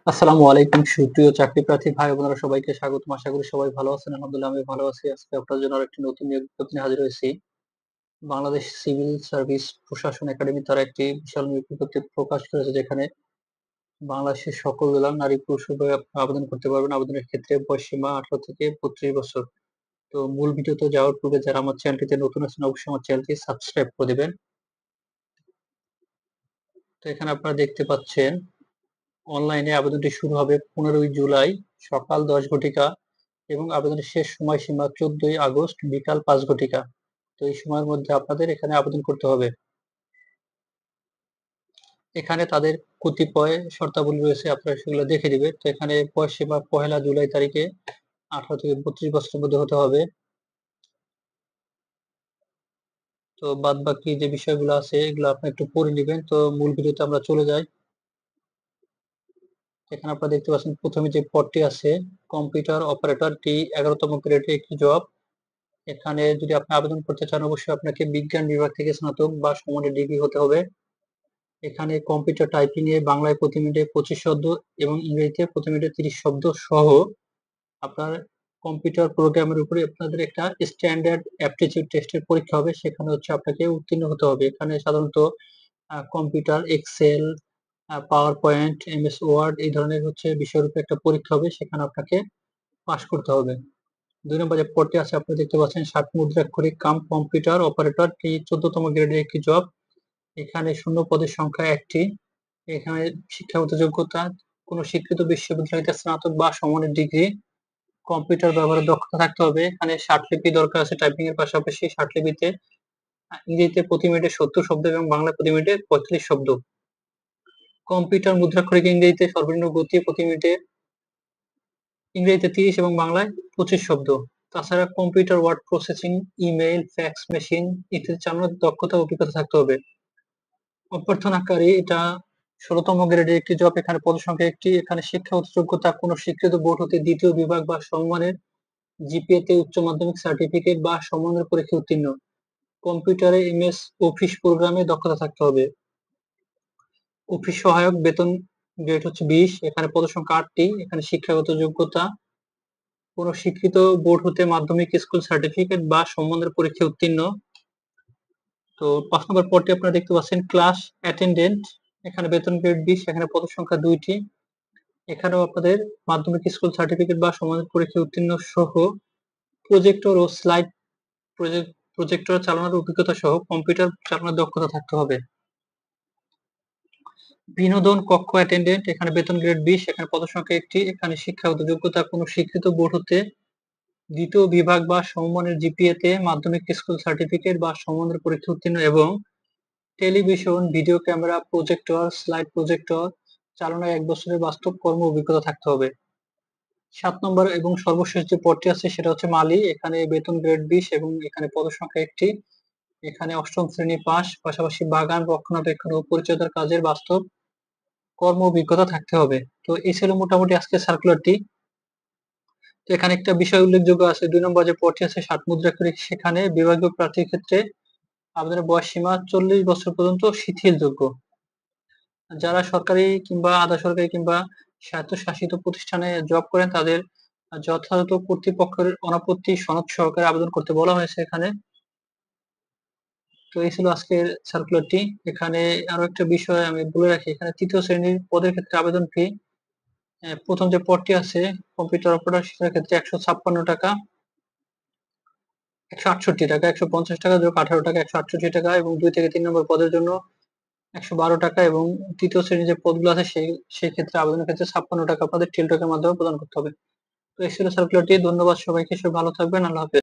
আসসালামু আলাইকুম সুপ্রিয় চাকরি প্রার্থী ভাই বোনেরা সবাইকে স্বাগতম। আশা করি সবাই ভালো আছেন। আলহামদুলিল্লাহ আমি ভালো আছি। আজকে আপনার জন্য আরেকটি নতুন নিয়োগ বিজ্ঞপ্তি নিয়ে হাজির হয়েছি। বাংলাদেশ সিভিল সার্ভিস প্রশাসন একাডেমি তারা একটি বিশাল নিয়োগ বিজ্ঞপ্তি প্রকাশ করেছে, যেখানে বাংলাদেশের সকল জেলার নারী পুরুষ উভয়ে আপনারা আবেদন করতে পারবেন। আবেদনের ক্ষেত্রে বয়সসীমা 18 থেকে 35 বছর। তো মূল ভিডিওতে যাওয়ার পূর্বে যারা আমার চ্যানেলটিতে নতুন আছেন অবশ্যই আমার চ্যানেলটি সাবস্ক্রাইব করে দিবেন। তো এখানে আপনারা দেখতে পাচ্ছেন অনলাইনে আবেদনটি শুরু হবে 15 জুলাই সকাল 10 ঘটিকা এবং আবেদনের শেষ সময়সীমা 14 আগস্ট বিকাল 5 ঘটিকা। তো এই সময়ের মধ্যে আপনাদের এখানে আবেদন করতে হবে। এখানে তাদের কতিপয় শর্তাবলী রয়েছে, আপনারা সেগুলো দেখে দিবেন। তো এখানে বয়সসীমা 1 জুলাই তারিখে 18 থেকে 32 বছরের মধ্যে হতে হবে। তো বাদ বাকি যে বিষয়গুলো আছে এগুলো আপনি একটু পড়ে নিবেন। তো মূল ভিডিওতে আমরা চলে যাই। এখানে আপনারা দেখতে পাচ্ছেন প্রথমে যে পদটি আছে কম্পিউটার অপারেটর টি 11তম গ্রেডের একটি জব। এখানে যদি আপনি আবেদন করতে চান অবশ্যই আপনাকে বিজ্ঞান বিভাগ থেকে স্নাতক বা সমানের ডিগ্রি হতে হবে। এখানে কম্পিউটার টাইপিং এ বাংলায় প্রতি মিনিটে 25 শব্দ এবং ইংরেজিতে প্রতি মিনিটে 30 শব্দ সহ আপনার কম্পিউটার প্রোগ্রামের উপরে আপনাদের একটা স্ট্যান্ডার্ড অ্যাপটিটিউড টেস্টের পরীক্ষা হবে। সেখানে হচ্ছে আপনাকে উত্তীর্ণ হতে হবে। এখানে সাধারণত computer, Excel, PowerPoint, MS Word এই ধরনের হচ্ছে বিষয়ের উপরে একটা পরীক্ষা হবে। সেখানে আপনাকে পাস করতে হবে। 2 নম্বর যে পদটি আছে আপনারা দেখতে পাচ্ছেন 60 মুদ্রাক্ষরিক কাম কম্পিউটার অপারেটর টি 14তম গ্রেডের একটি জব। এখানে শূন্য পদের সংখ্যা 1টি। এখানে শিক্ষাগত যোগ্যতা কোনো স্বীকৃত বিশ্ববিদ্যালয় হইতে স্নাতক বা সমমানের ডিগ্রি, কম্পিউটার ব্যবহারের দক্ষতা থাকতে হবে। এখানে ষাটলিপি দরকার আছে টাইপিং এর পাশাপাশি ষাটলিপিতে ইংরেজিতে প্রতি মিনিটে 70 শব্দ এবং বাংলায় প্রতি মিনিটে 45 শব্দ। কম্পিউটার মুদ্রাক্ষরিক ইংরেজিতে সর্বনিম্ন গতি প্রতি মিনিটে ইংরেজিতে 30 এবং বাংলায় 25 শব্দ। তাছাড়া computer word processing, email, fax machine ইত্যাদি চালানোর দক্ষতা অভিজ্ঞতা থাকতে হবে। অভ্যর্থনাকারী এটা 16তম গ্রেডের একটি জব। এখানে পদসংখ্যা 1টি। এখানে শিক্ষাগত যোগ্যতা কোনো স্বীকৃত বোর্ড হতে 2য় বিভাগ বা সমমানের জিপিএ তে উচ্চ মাধ্যমিক সার্টিফিকেট বা সমমানের পরীক্ষায় উত্তীর্ণ। কম্পিউটারে এমএস অফিস প্রোগ্রামে দক্ষতা থাকতে হবে। অফিস সহায়ক বেতন গ্রেড হচ্ছে 20। এখানে পদসংখ্যা 8টি। এখানে শিক্ষাগত যোগ্যতা কোনো স্বীকৃত বোর্ড হতে মাধ্যমিক স্কুল সার্টিফিকেট বা সমমানের পরীক্ষায় উত্তীর্ণ। তো 5 নম্বর পদটি আপনারা দেখতে পাচ্ছেন ক্লাস অ্যাটেন্ডেন্ট। এখানে বেতন গ্রেড 20। এখানে পদসংখ্যা 2টি। এখানেও আপনাদের মাধ্যমিক স্কুল সার্টিফিকেট বা সমানের পরীক্ষায় উত্তীর্ণ সহ প্রজেক্টর ও স্লাইড প্রজেক্টর চালানোর অভিজ্ঞতা সহ কম্পিউটার চালানোর দক্ষতা থাকতে হবে। বিনোদন কক্ষ অ্যাটেন্ডেন্ট। এখানে বেতন গ্রেড 20। এখানে পদসংখ্যা 1টি। এখানে শিক্ষাগত যোগ্যতা কোনো স্বীকৃত বোর্ড হতে 2য় বিভাগ বা সমমানের জিপিএ তে মাধ্যমিক স্কুল সার্টিফিকেট বা সমমানের পরীক্ষায় উত্তীর্ণ এবং television, video camera, projector, slide projector চালানোয় 1 বছরের বাস্তব কর্ম অভিজ্ঞতা থাকতে হবে। 7 নম্বর এবং সর্বশেষ যে পদটি আছে সেটা হচ্ছে মালি। এখানে বেতন গ্রেড 20 এবং এখানে পদসংখ্যা 1টি। এখানে 8ম শ্রেণী পাস, পাশাপাশি বাগান রক্ষণাবেক্ষণ ও পরিচর্যার কাজের বাস্তব কর্ম অভিজ্ঞতা থাকতে হবে। তো এই ছিল মোটামুটি আজকের সার্কুলারটি। তো এখানে একটা বিষয় উল্লেখযোগ্য আছে 2 নম্বর যে পদটি আছে 60 মুদ্রাক্ষরিক, সেখানে বিভাগীয় প্রার্থীর ক্ষেত্রে আবেদনের বয়স সীমা 40 বছর পর্যন্ত শিথিলযোগ্য। যারা সরকারি কিংবা আধা সরকারি কিংবা স্বায়ত্তশাসিত প্রতিষ্ঠানে জব করেন তাদের যথাযথ কর্তৃপক্ষের অনাপত্তি সনদ সহকারে আবেদন করতে বলা হয়েছে এখানে। তো এই ছিল আজকের সার্কুলারটি। এখানে আরো একটা বিষয় আমি বলে রাখি, এখানে 3য় শ্রেণীর পদের ক্ষেত্রে আবেদন ফি প্রথম যে পদটি আছে কম্পিউটার অপারেটর সেটার ক্ষেত্রে 156 টাকা, 168 টাকা, 150 টাকা যোগ 18 টাকা, 168 টাকা এবং 2 থেকে 3 নম্বর পদের জন্য 112 টাকা এবং 3য় শ্রেণীর যে পদগুলো আছে সেই ক্ষেত্রে আবেদনের ক্ষেত্রে 56 টাকা আপনাদের টেলিটকের মাধ্যমে প্রদান করতে হবে। তো এই ছিল সার্কুলারটি। ধন্যবাদ সবাইকে। সবাই ভালো থাকবেন। আল্লাহ হাফেজ।